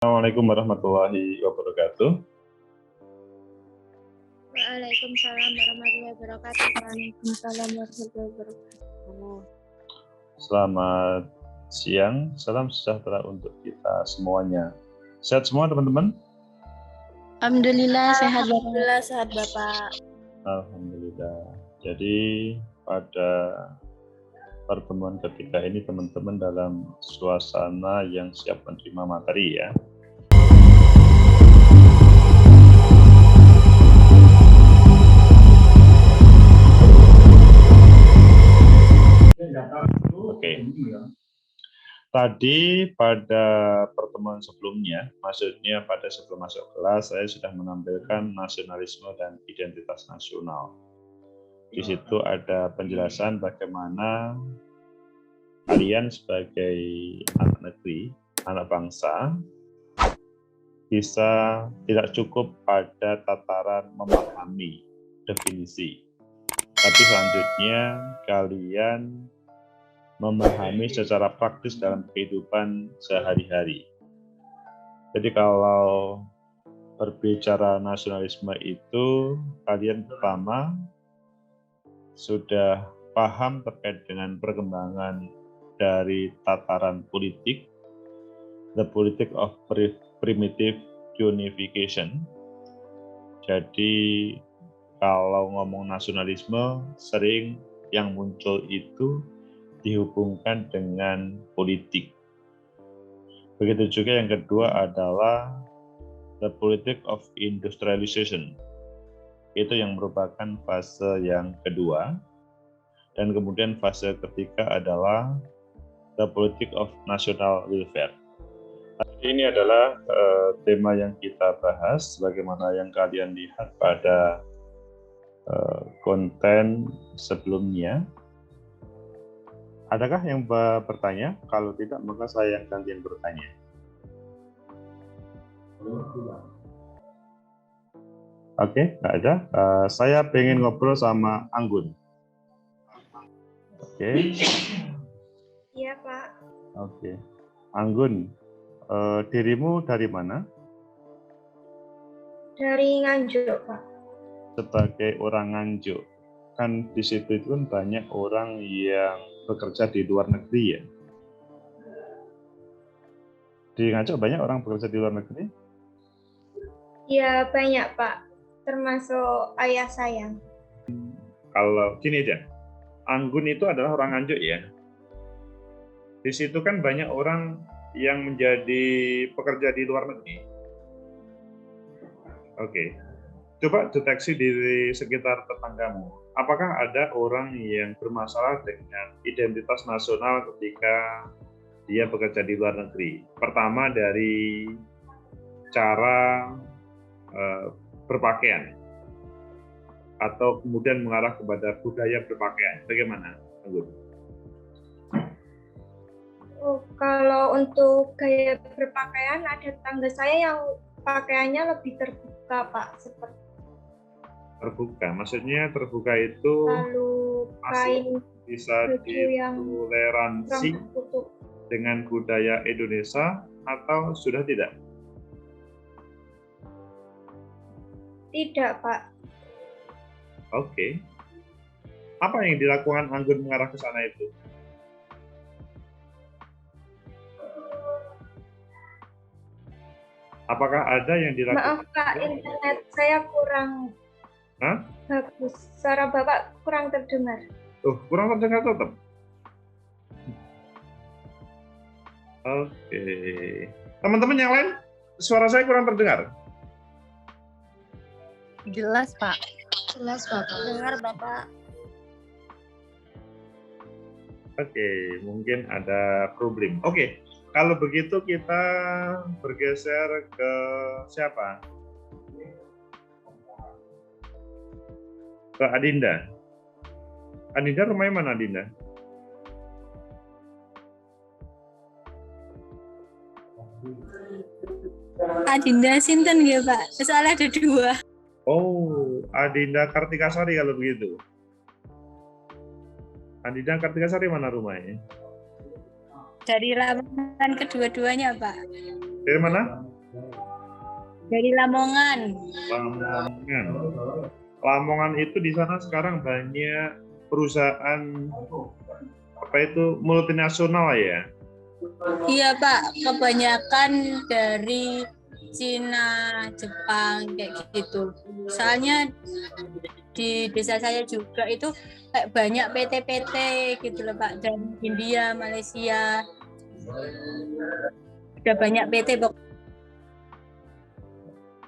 Assalamualaikum warahmatullahi wabarakatuh. Waalaikumsalam warahmatullahi wabarakatuh. Waalaikumsalam warahmatullahi wabarakatuh. Selamat siang, salam sejahtera untuk kita semuanya. Sehat semua teman-teman? Alhamdulillah sehat Bapak. Alhamdulillah sehat Bapak. Alhamdulillah. Jadi pada pertemuan ketiga ini teman-teman dalam suasana yang siap menerima materi ya. Oke. Tadi pada pertemuan sebelumnya, maksudnya pada sebelum masuk kelas, saya sudah menampilkan nasionalisme dan identitas nasional. Di situ ada penjelasan bagaimana kalian sebagai anak negeri, anak bangsa, bisa tidak cukup pada tataran memahami definisi, tapi selanjutnya kalian memahami secara praktis dalam kehidupan sehari-hari. Jadi kalau berbicara nasionalisme itu, kalian pertama sudah paham terkait dengan perkembangan dari tataran politik, the politic of primitive unification. Jadi kalau ngomong nasionalisme, sering yang muncul itu dihubungkan dengan politik. Begitu juga yang kedua adalah the politic of industrialization. Itu yang merupakan fase yang kedua. Dan kemudian fase ketiga adalah the politic of national welfare. Ini adalah tema yang kita bahas, bagaimana yang kalian lihat pada konten sebelumnya. Adakah yang bertanya? Kalau tidak, maka saya yang gantian bertanya. Oke, nggak ada. Saya pengen ngobrol sama Anggun. Oke. Iya Pak. Oke. Anggun, dirimu dari mana? Dari Nganjuk Pak. Sebagai orang Nganjuk, kan di situ itu kan banyak orang yang bekerja di luar negeri ya. Di Nganjuk banyak orang bekerja di luar negeri? Iya banyak Pak, termasuk ayah saya. Kalau gini aja, Anggun itu adalah orang Nganjuk ya. Di situ kan banyak orang yang menjadi pekerja di luar negeri. Oke. Coba deteksi di sekitar tetanggamu. Apakah ada orang yang bermasalah dengan identitas nasional ketika dia bekerja di luar negeri? Pertama dari cara berpakaian, atau kemudian mengarah kepada budaya berpakaian. Bagaimana, Anggun? Oh, kalau untuk gaya berpakaian, ada tetangga saya yang pakaiannya lebih terbuka Pak, seperti terbuka. Maksudnya terbuka itu lalu kain bisa ditoleransi dengan budaya Indonesia atau sudah tidak? Tidak Pak. Oke. Apa yang dilakukan Anggun mengarah ke sana itu? Apakah ada yang dilakukan? Maaf Pak, internet saya kurang bagus. Suara Bapak kurang terdengar. Kurang terdengar tetap? Oke. Teman-teman yang lain, suara saya kurang terdengar? Jelas Pak. Jelas Bapak. Dengar Bapak. Oke, mungkin ada problem. Oke, kalau begitu kita bergeser ke siapa? Ke Adinda. Adinda rumahnya mana Adinda? Adinda Sinten ya Pak. Soalnya ada dua. Oh, Adinda Kartikasari kalau begitu. Adinda Kartikasari mana rumahnya? Dari ramalan kedua-duanya Pak. Dari mana? Dari Lamongan. Lamongan. Lamongan itu di sana sekarang banyak perusahaan apa itu multinasional ya? Iya Pak, kebanyakan dari Cina, Jepang kayak gitu. Soalnya di desa saya juga itu kayak banyak PT-PT gitu loh Pak, dari India, Malaysia. Udah banyak PT pokoknya.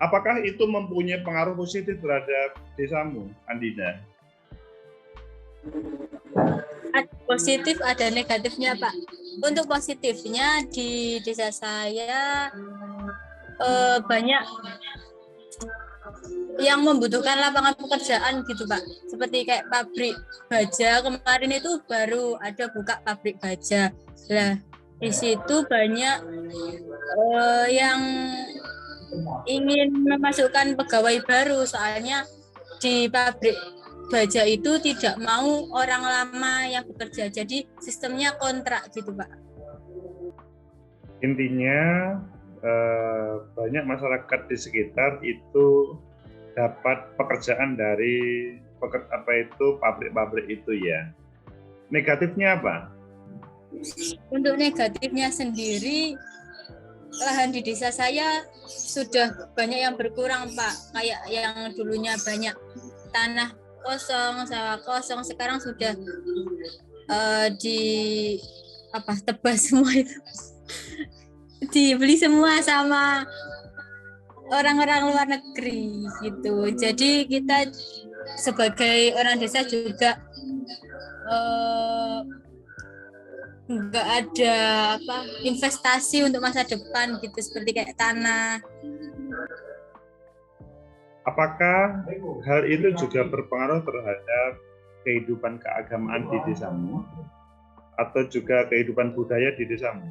Apakah itu mempunyai pengaruh positif terhadap desamu, Andina? Ada positif, ada negatifnya Pak. Untuk positifnya di desa saya banyak yang membutuhkan lapangan pekerjaan gitu Pak. Seperti kayak pabrik baja, kemarin itu baru ada buka pabrik baja. Lah, di situ banyak yang ingin memasukkan pegawai baru, soalnya di pabrik baja itu tidak mau orang lama yang bekerja, jadi sistemnya kontrak gitu Pak. Intinya banyak masyarakat di sekitar itu dapat pekerjaan dari pabrik-pabrik itu ya. Negatifnya apa? Untuk negatifnya sendiri, lahan di desa saya sudah banyak yang berkurang Pak. Kayak yang dulunya banyak tanah kosong, sawah kosong, sekarang sudah tebas semua itu. Dibeli semua sama orang-orang luar negeri gitu. Jadi kita sebagai orang desa juga nggak ada investasi untuk masa depan gitu, seperti kayak tanah. Apakah hal itu juga berpengaruh terhadap kehidupan keagamaan di desamu atau juga kehidupan budaya di desamu?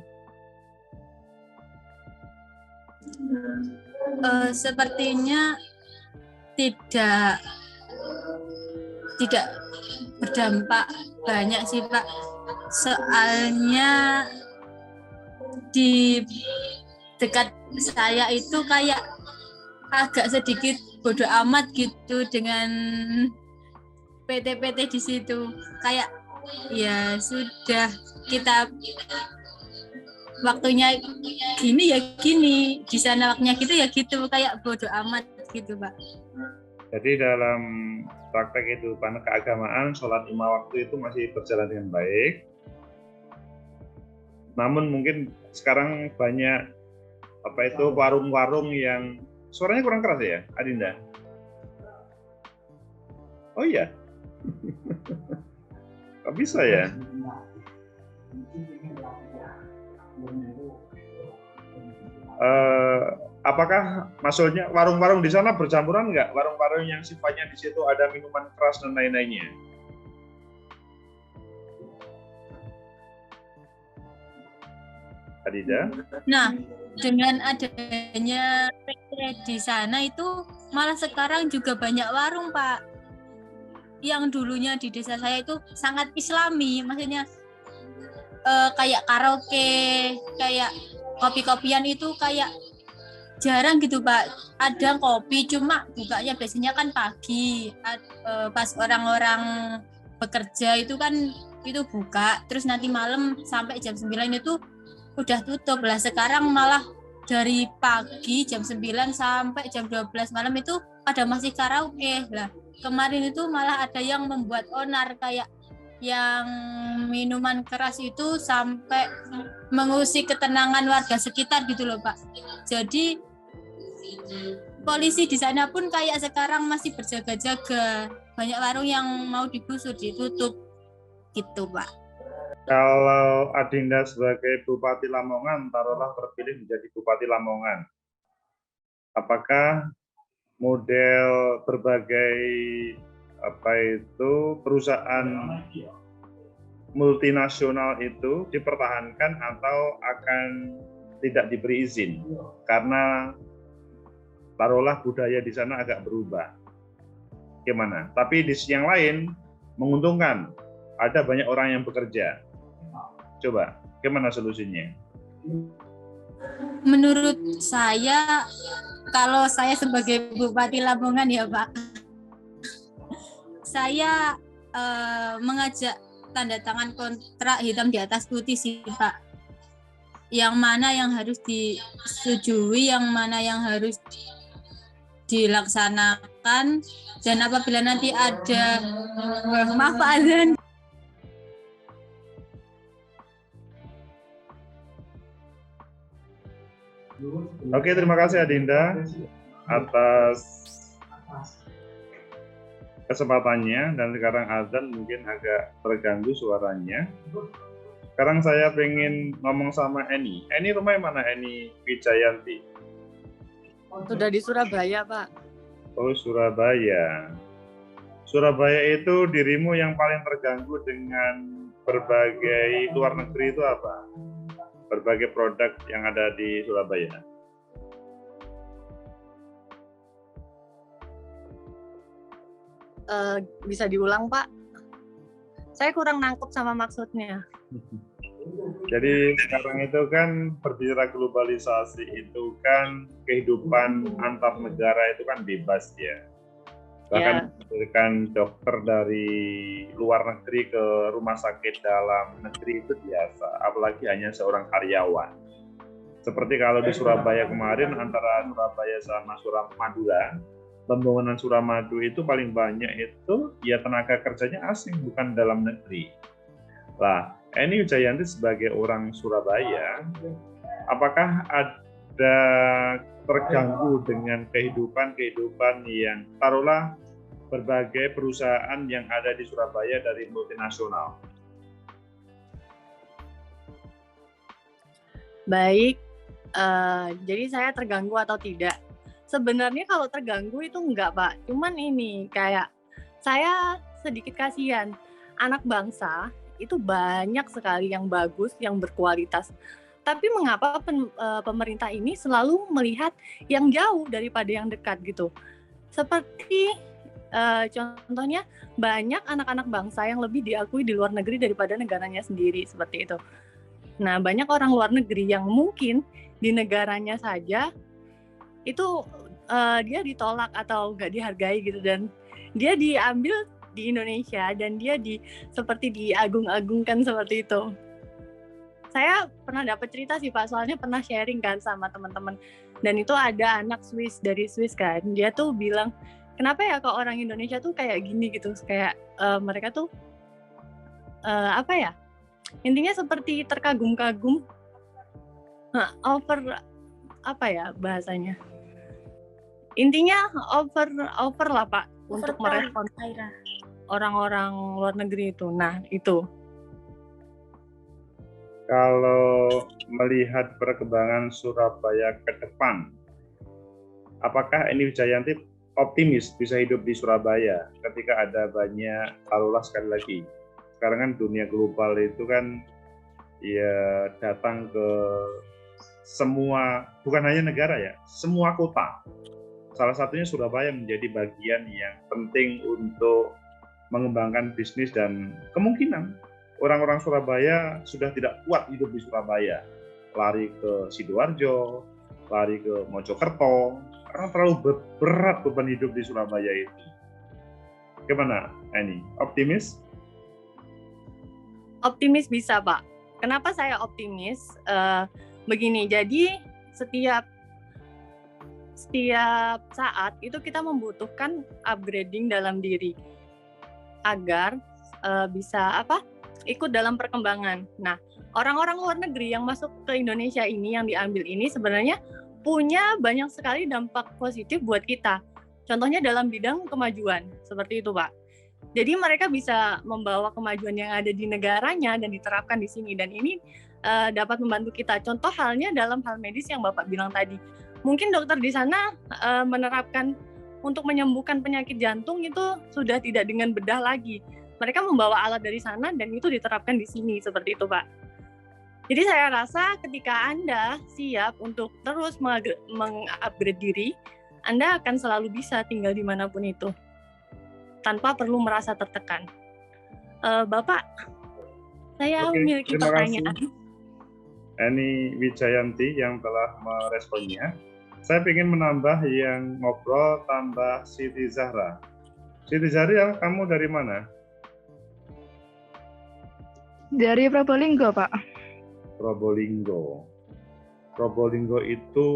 Sepertinya tidak berdampak banyak sih Pak. Soalnya di dekat saya itu kayak agak sedikit bodoh amat gitu dengan PT-PT di situ. Kayak ya sudah, kita waktunya gini ya gini, di sana waktunya gitu ya gitu, kayak bodoh amat gitu Pak. Jadi dalam praktek kehidupan keagamaan, sholat 5 waktu itu masih berjalan dengan baik. Namun mungkin sekarang banyak warung-warung yang suaranya kurang keras ya, Adinda? Oh iya, kok bisa ya? Apakah maksudnya warung-warung di sana bercampuran nggak? Warung-warung yang sifatnya di situ ada minuman keras dan lain-lainnya? Adida? Nah, dengan adanya PT di sana itu malah sekarang juga banyak warung Pak. Yang dulunya di desa saya itu sangat islami, maksudnya kayak karaoke, kayak kopi-kopian itu kayak jarang gitu Pak. Ada kopi, cuma bukanya biasanya kan pagi, pas orang-orang bekerja itu kan itu buka, terus nanti malam sampai jam 9 itu udah tutup lah. Sekarang malah dari pagi jam 9 sampai jam 12 malam itu ada masih karaoke lah. Kemarin itu malah ada yang membuat onar, kayak yang minuman keras itu sampai mengusik ketenangan warga sekitar gitu loh Pak. Jadi polisi di sana pun kayak sekarang masih berjaga-jaga. Banyak warung yang mau digusur, ditutup gitu Pak. Kalau Adinda sebagai Bupati Lamongan, taruhlah terpilih menjadi Bupati Lamongan, apakah model berbagai perusahaan multinasional itu dipertahankan atau akan tidak diberi izin karena taruhlah budaya di sana agak berubah? Gimana? Tapi di sisi yang lain menguntungkan, ada banyak orang yang bekerja. Coba, gimana solusinya? Menurut saya, kalau saya sebagai Bupati Lamongan ya Pak, saya mengajak tanda tangan kontrak hitam di atas putih sih Pak. Yang mana yang harus disetujui, yang mana yang harus dilaksanakan, dan apabila nanti ada maaf Pak Azan. Oke, terima kasih Adinda atas kesempatannya, dan sekarang azan mungkin agak terganggu suaranya. Sekarang saya pengen ngomong sama Eni. Eni rumahnya mana Eni Wijayanti? Sudah di Surabaya, Pak. Oh, Surabaya. Surabaya itu dirimu yang paling terganggu dengan berbagai luar negeri itu apa? Berbagai produk yang ada di Surabaya. Bisa diulang, Pak? Saya kurang nangkep sama maksudnya. Jadi sekarang itu kan berbicara globalisasi itu kan kehidupan antar negara itu kan bebas ya. Bahkan memberikan dokter dari luar negeri ke rumah sakit dalam negeri itu biasa, apalagi hanya seorang karyawan. Seperti kalau di Surabaya kemarin antara Surabaya sama Madura, pembangunan Suramadu itu paling banyak itu ya tenaga kerjanya asing, bukan dalam negeri. Lah, Eni Wijayanti sebagai orang Surabaya, apakah ada terganggu dengan kehidupan yang taruhlah berbagai perusahaan yang ada di Surabaya dari multinasional? Baik, jadi saya terganggu atau tidak? Sebenarnya kalau terganggu itu enggak, Pak. Cuman ini kayak saya sedikit kasihan. Anak bangsa itu banyak sekali yang bagus, yang berkualitas. Tapi mengapa pemerintah ini selalu melihat yang jauh daripada yang dekat gitu? Seperti contohnya banyak anak-anak bangsa yang lebih diakui di luar negeri daripada negaranya sendiri, seperti itu. Nah, banyak orang luar negeri yang mungkin di negaranya saja itu dia ditolak atau nggak dihargai gitu, dan dia diambil di Indonesia dan dia seperti diagung-agungkan seperti itu. Saya pernah dapat cerita sih Pak, soalnya pernah sharing kan sama teman-teman, dan itu ada anak dari Swiss kan, dia tuh bilang kenapa ya kok orang Indonesia tuh kayak gini gitu, kayak mereka tuh apa ya, intinya seperti terkagum-kagum, over apa ya bahasanya, intinya over lah Pak, untuk merespon orang-orang luar negeri itu. Nah itu. Kalau melihat perkembangan Surabaya ke depan, apakah Eni Wijayanti optimis bisa hidup di Surabaya ketika ada banyak, taruhlah sekali lagi, sekarang kan dunia global itu kan ya datang ke semua, bukan hanya negara ya, semua kota. Salah satunya Surabaya menjadi bagian yang penting untuk mengembangkan bisnis, dan kemungkinan orang-orang Surabaya sudah tidak kuat hidup di Surabaya, lari ke Sidoarjo, lari ke Mojokerto, karena terlalu berat beban hidup di Surabaya itu. Gimana, Eni? Optimis? Optimis bisa, Pak. Kenapa saya optimis? Begini, jadi setiap saat itu kita membutuhkan upgrading dalam diri agar bisa ikut dalam perkembangan. Nah, orang-orang luar negeri yang masuk ke Indonesia ini, yang diambil ini sebenarnya punya banyak sekali dampak positif buat kita. Contohnya dalam bidang kemajuan, seperti itu Pak. Jadi mereka bisa membawa kemajuan yang ada di negaranya dan diterapkan di sini, dan ini dapat membantu kita. Contoh halnya dalam hal medis yang Bapak bilang tadi. Mungkin dokter di sana menerapkan untuk menyembuhkan penyakit jantung itu sudah tidak dengan bedah lagi. Mereka membawa alat dari sana dan itu diterapkan di sini, seperti itu Pak. Jadi saya rasa ketika Anda siap untuk terus mengupgrade diri, Anda akan selalu bisa tinggal dimanapun itu, tanpa perlu merasa tertekan. Bapak, saya memiliki pertanyaan. Eni Wijayanti yang telah meresponnya. Saya ingin menambah yang ngobrol tambah Siti Zahra. Siti Zahra, kamu dari mana? Dari Probolinggo, Pak. Probolinggo. Probolinggo itu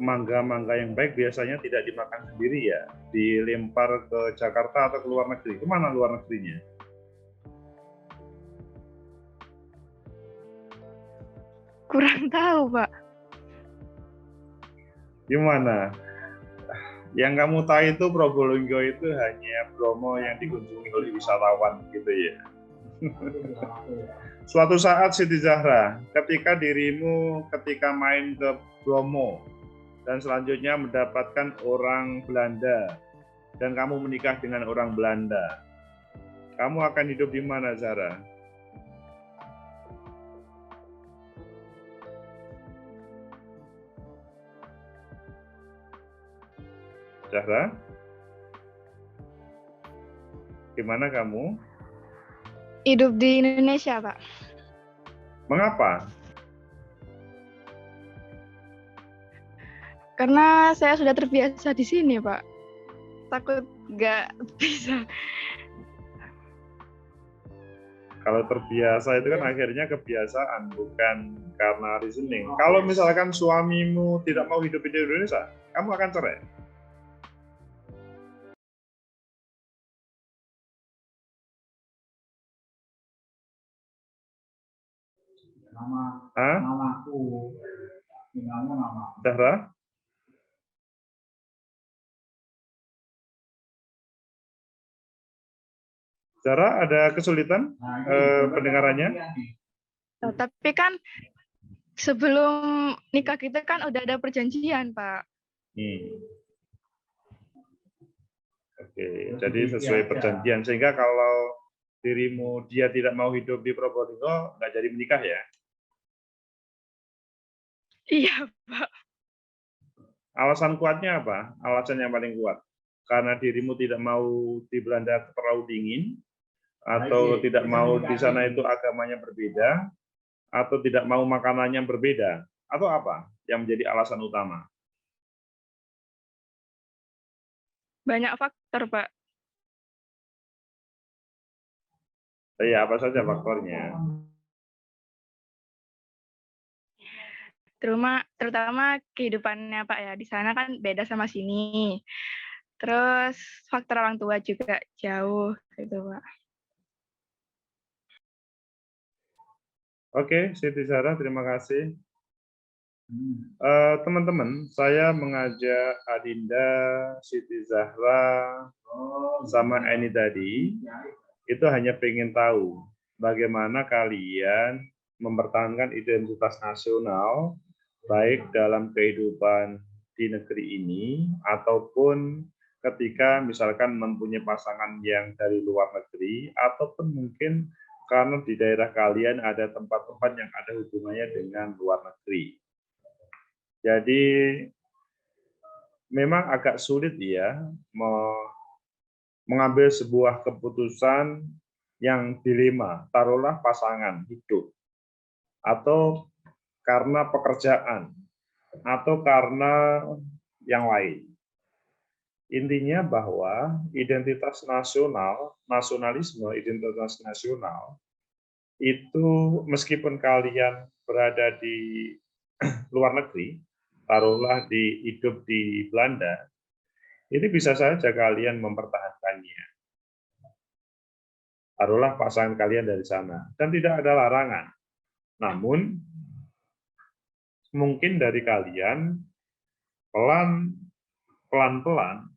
mangga-mangga yang baik biasanya tidak dimakan sendiri ya, dilempar ke Jakarta atau ke luar negeri. Kemana luar negerinya? Kurang tahu, Pak. Gimana? Yang kamu tahu itu Probolinggo itu hanya Bromo yang dikunjungi oleh wisatawan gitu ya. Suatu saat Siti Zahra, ketika dirimu ketika main ke Bromo dan selanjutnya mendapatkan orang Belanda dan kamu menikah dengan orang Belanda, kamu akan hidup di mana, Zahra? Zahra? Gimana kamu? Hidup di Indonesia, Pak. Mengapa? Karena saya sudah terbiasa di sini, Pak. Takut nggak bisa. Kalau terbiasa itu kan akhirnya kebiasaan, bukan karena reasoning. Kalau misalkan suamimu tidak mau hidup di Indonesia, kamu akan cerai. Namaku. Zahra? Zahra, ada kesulitan pendengarannya? Tapi kan sebelum nikah kita kan udah ada perjanjian, Pak. Oke, jadi sesuai perjanjian. Sehingga kalau dirimu dia tidak mau hidup di Probolinggo, nggak jadi menikah ya? Iya, Pak. Alasan kuatnya apa? Alasan yang paling kuat? Karena dirimu tidak mau di Belanda terlalu dingin, atau tidak mau di sana itu agamanya berbeda, atau tidak mau makanannya berbeda, atau apa yang menjadi alasan utama? Banyak faktor, Pak. Ya, apa saja faktornya? Terutama kehidupannya, Pak, ya. Di sana kan beda sama sini. Terus faktor orang tua juga jauh, gitu, Pak. Oke, Siti Zahra, terima kasih. Teman-teman, saya mengajak Adinda, Siti Zahra, sama Eni tadi, itu hanya pengen tahu bagaimana kalian mempertahankan identitas nasional, baik dalam kehidupan di negeri ini, ataupun ketika misalkan mempunyai pasangan yang dari luar negeri, ataupun mungkin karena di daerah kalian ada tempat-tempat yang ada hubungannya dengan luar negeri. Jadi memang agak sulit ya mengambil sebuah keputusan yang dilema, taruhlah pasangan hidup, atau karena pekerjaan, atau karena yang lain. Intinya bahwa identitas nasional, nasionalisme, identitas nasional, itu meskipun kalian berada di luar negeri, taruhlah hidup di Belanda, ini bisa saja kalian mempertahankannya. Taruhlah pasangan kalian dari sana, dan tidak ada larangan. Namun, mungkin dari kalian pelan-pelan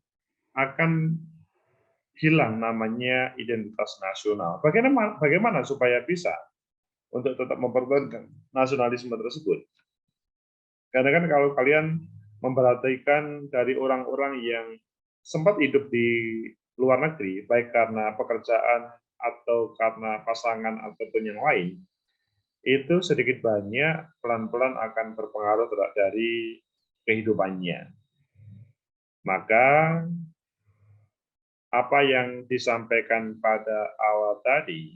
akan hilang namanya identitas nasional. Bagaimana supaya bisa untuk tetap mempertahankan nasionalisme tersebut? Karena kan kalau kalian memperhatikan dari orang-orang yang sempat hidup di luar negeri, baik karena pekerjaan atau karena pasangan ataupun yang lain, itu sedikit banyak pelan-pelan akan berpengaruh dari kehidupannya. Maka apa yang disampaikan pada awal tadi,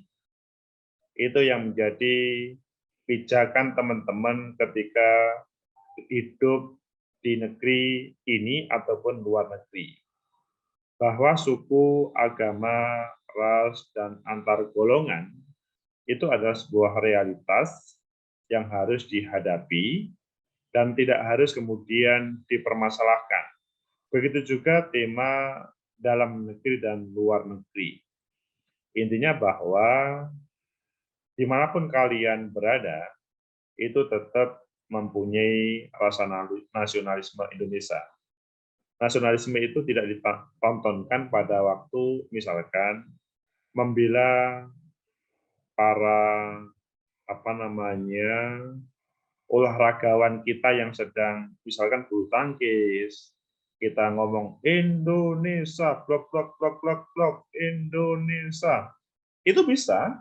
itu yang menjadi pijakan teman-teman ketika hidup di negeri ini ataupun luar negeri. Bahwa suku, agama, ras, dan antar golongan itu adalah sebuah realitas yang harus dihadapi dan tidak harus kemudian dipermasalahkan. Begitu juga tema dalam negeri dan luar negeri. Intinya bahwa dimanapun kalian berada, itu tetap mempunyai rasa nasionalisme Indonesia. Nasionalisme itu tidak ditontonkan pada waktu misalkan membela para olahragawan kita yang sedang misalkan bulu tangkis, kita ngomong Indonesia, blok blok blok blok blok Indonesia. Itu bisa,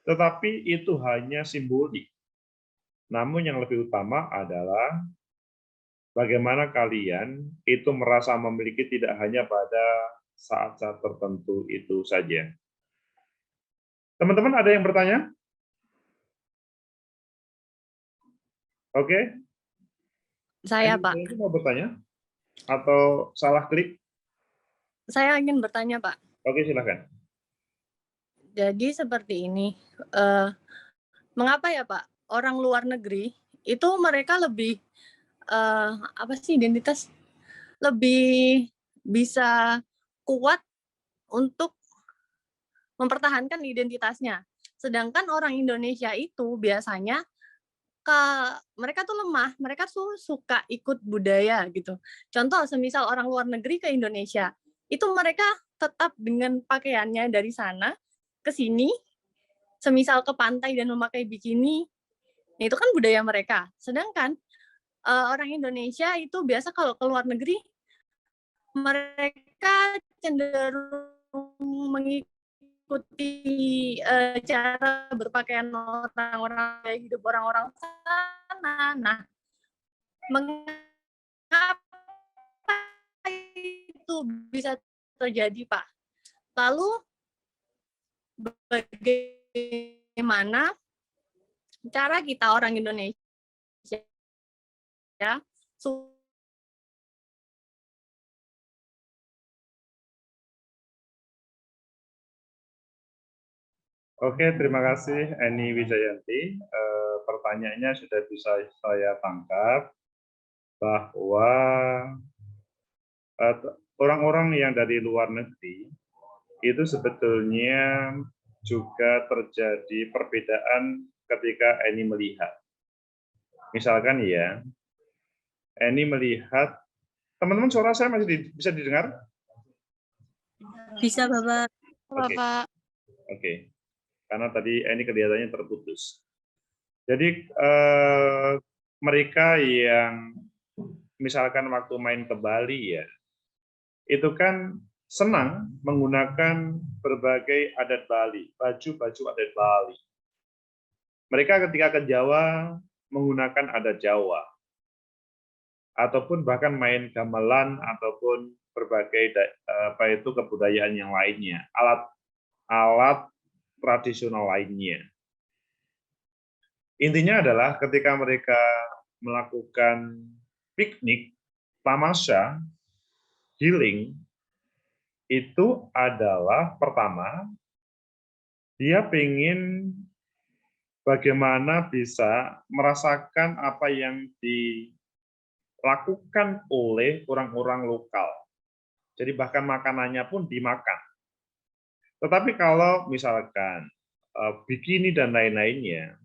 tetapi itu hanya simbolik. Namun yang lebih utama adalah bagaimana kalian itu merasa memiliki tidak hanya pada saat-saat tertentu itu saja. Teman-teman ada yang bertanya? Oke. Saya, Pak. Mau bertanya? Atau salah klik? Saya ingin bertanya, Pak. Oke, silakan. Jadi seperti ini, mengapa ya Pak, orang luar negeri itu mereka lebih identitas lebih bisa kuat untuk mempertahankan identitasnya, sedangkan orang Indonesia itu biasanya mereka tuh lemah, mereka tuh suka ikut budaya gitu. Contoh, semisal orang luar negeri ke Indonesia, itu mereka tetap dengan pakaiannya dari sana ke sini, semisal ke pantai dan memakai bikini, itu kan budaya mereka. Sedangkan orang Indonesia itu biasa kalau ke luar negeri, mereka cenderung mengikuti cara berpakaian orang-orang, gaya hidup orang-orang sana. Nah, mengapa itu bisa terjadi, Pak? Lalu bagaimana cara kita orang Indonesia ya Oke, terima kasih Eni Wijayanti. Pertanyaannya sudah bisa saya tangkap bahwa orang-orang yang dari luar negeri itu sebetulnya juga terjadi perbedaan ketika Eni melihat. Misalkan ya, Eni melihat, teman-teman suara saya masih bisa didengar? Bisa, Bapak. Oke. Oke. Karena tadi Eni kelihatannya terputus. Jadi mereka yang misalkan waktu main ke Bali ya, itu kan senang menggunakan berbagai adat Bali, baju-baju adat Bali. Mereka ketika ke Jawa menggunakan adat Jawa, ataupun bahkan main gamelan ataupun berbagai kebudayaan yang lainnya, alat tradisional lainnya. Intinya adalah ketika mereka melakukan piknik, tamasya, healing, itu adalah pertama, dia ingin bagaimana bisa merasakan apa yang dilakukan oleh orang-orang lokal. Jadi bahkan makanannya pun dimakan. Tetapi kalau misalkan bikini dan lain-lainnya,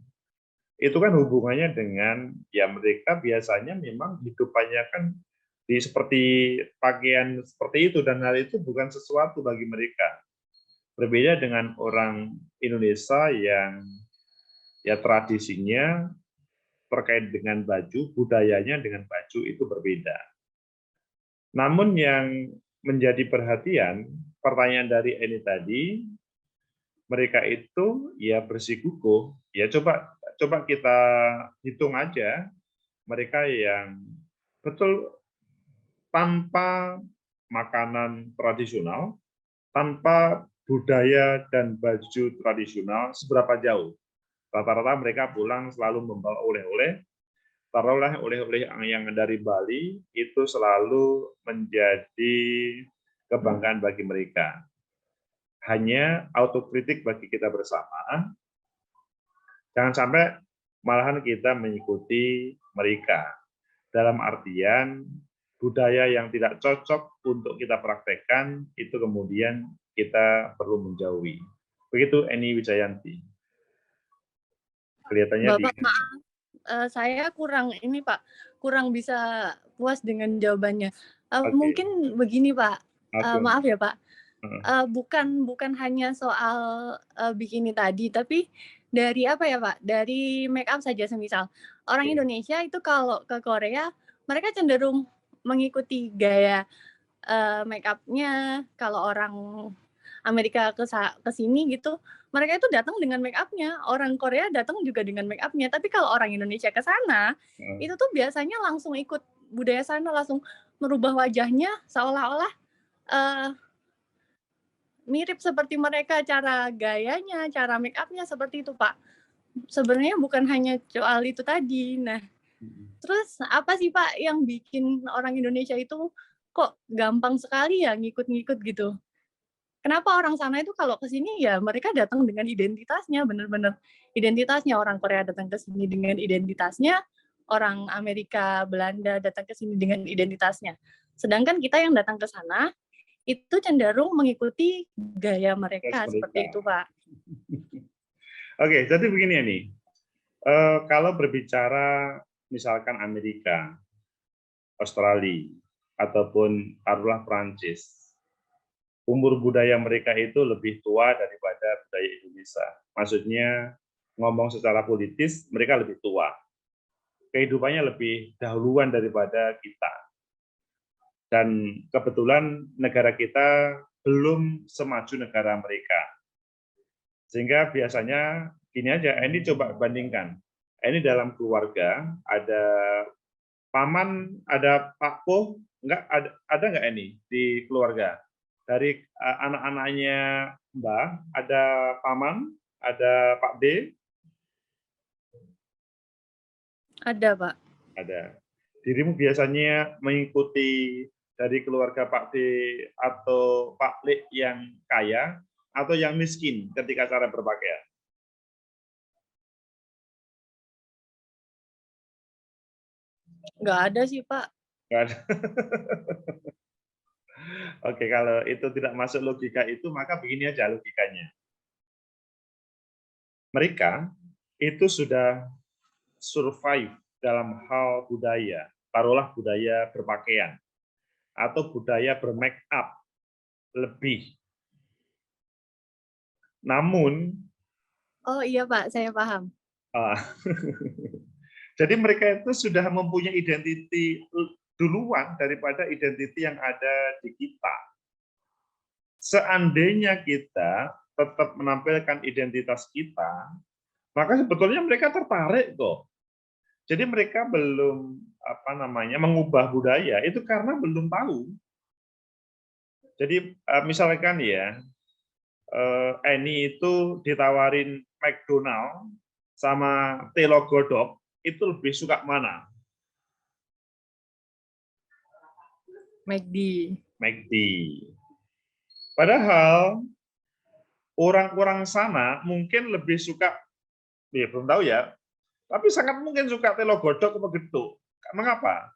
itu kan hubungannya dengan ya mereka biasanya memang hidupannya kan seperti pakaian seperti itu, dan hal itu bukan sesuatu bagi mereka. Berbeda dengan orang Indonesia yang ya tradisinya terkait dengan baju, budayanya dengan baju itu berbeda. Namun yang menjadi perhatian, pertanyaan dari Eni tadi, mereka itu ya bersikukuh, ya coba kita hitung aja, mereka yang betul tanpa makanan tradisional, tanpa budaya dan baju tradisional, seberapa jauh. Rata-rata mereka pulang selalu membawa oleh-oleh. Taruhlah oleh-oleh yang dari Bali itu selalu menjadi kebanggaan bagi mereka. Hanya autokritik bagi kita bersama, jangan sampai malahan kita mengikuti mereka. Dalam artian, budaya yang tidak cocok untuk kita praktekkan, itu kemudian kita perlu menjauhi. Begitu Eni Wijayanti. Kelihatannya Bapak, maaf, saya kurang ini Pak, kurang bisa puas dengan jawabannya. Mungkin begini Pak, maaf ya Pak, bukan hanya soal bikini tadi, tapi dari apa ya Pak, dari make up saja semisal. Orang Indonesia itu kalau ke Korea, mereka cenderung mengikuti gaya make up-nya. Kalau orang Amerika ke sini gitu, mereka itu datang dengan make up-nya. Orang Korea datang juga dengan make up-nya. Tapi kalau orang Indonesia ke sana, itu tuh biasanya langsung ikut budaya sana, langsung merubah wajahnya seolah-olah mirip seperti mereka, cara gayanya, cara make up-nya seperti itu, Pak. Sebenarnya bukan hanya soal itu tadi. Nah, terus apa sih Pak yang bikin orang Indonesia itu kok gampang sekali ya ngikut-ngikut gitu? Kenapa orang sana itu kalau ke sini ya mereka datang dengan identitasnya, benar-benar identitasnya. Orang Korea datang ke sini dengan identitasnya, orang Amerika, Belanda datang ke sini dengan identitasnya. Sedangkan kita yang datang ke sana itu cenderung mengikuti gaya mereka seperti itu, Pak. Oke, jadi begini ya nih. Kalau berbicara misalkan Amerika, Australia, ataupun taruhlah Prancis, umur budaya mereka itu lebih tua daripada budaya Indonesia. Maksudnya ngomong secara politis, mereka lebih tua. Kehidupannya lebih dahuluan daripada kita. Dan kebetulan negara kita belum semaju negara mereka. Sehingga biasanya gini aja, ini coba bandingkan. Ini dalam keluarga, ada paman, ada Pak Po, enggak ada enggak ini di keluarga? Dari anak-anaknya Mbak, ada paman, ada Pak D? Ada, Pak. Ada. Dirimu biasanya mengikuti dari keluarga Pak D atau Pak Le yang kaya atau yang miskin ketika cara berpakaian? Nggak ada sih, Pak. Nggak ada. Oke, kalau itu tidak masuk logika itu, maka begini aja logikanya. Mereka itu sudah survive dalam hal budaya, taruhlah budaya berpakaian, atau budaya bermake up lebih. Namun, oh iya Pak, saya paham. Jadi mereka itu sudah mempunyai identiti duluan daripada identiti yang ada di kita. Seandainya kita tetap menampilkan identitas kita, maka sebetulnya mereka tertarik kok. Jadi mereka belum mengubah budaya itu karena belum tahu. Jadi misalkan ya, Eni itu ditawarin McDonald sama Telo Godok, itu lebih suka mana? McD. Padahal orang-orang sana mungkin lebih suka, ya belum tahu ya, tapi sangat mungkin suka Telo Godok atau Geduk. Mengapa?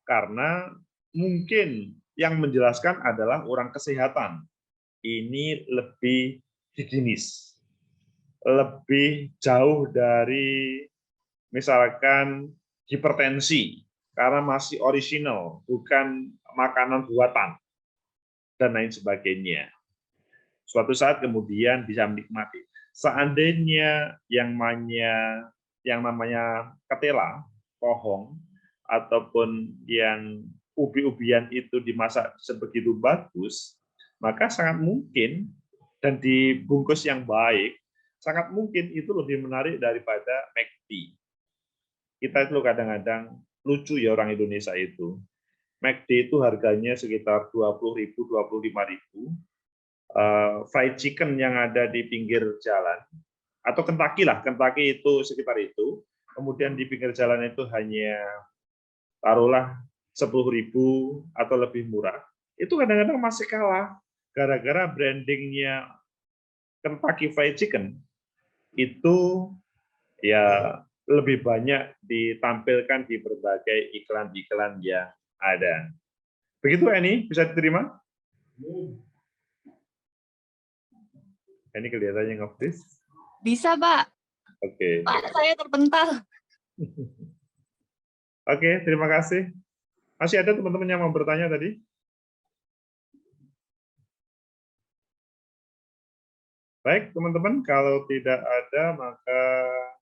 Karena mungkin yang menjelaskan adalah orang kesehatan. Ini lebih higienis, lebih jauh dari misalkan hipertensi, karena masih original, bukan makanan buatan, dan lain sebagainya. Suatu saat kemudian bisa menikmati. Seandainya yang namanya ketela, pohong, ataupun yang ubi-ubian itu dimasak sebegitu bagus, maka sangat mungkin, dan dibungkus yang baik, sangat mungkin itu lebih menarik daripada McD. Kita itu kadang-kadang lucu ya orang Indonesia itu. McD itu harganya sekitar 20.000, 25.000. Fried chicken yang ada di pinggir jalan atau Kentucky lah, Kentucky itu sekitar itu. Kemudian di pinggir jalan itu hanya taruhlah 10.000 atau lebih murah. Itu kadang-kadang masih kalah gara-gara brandingnya Kentucky Fried Chicken itu ya lebih banyak ditampilkan di berbagai iklan-iklan yang ada. Begitu Eni, bisa diterima? Eni kelihatannya nge-freeze. Bisa, Pak. Oke. Pak, saya terpental. Oke, terima kasih. Masih ada teman-teman yang mau bertanya tadi? Baik, teman-teman, kalau tidak ada, maka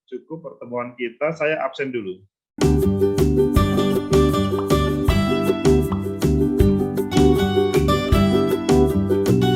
cukup pertemuan kita. Saya absen dulu.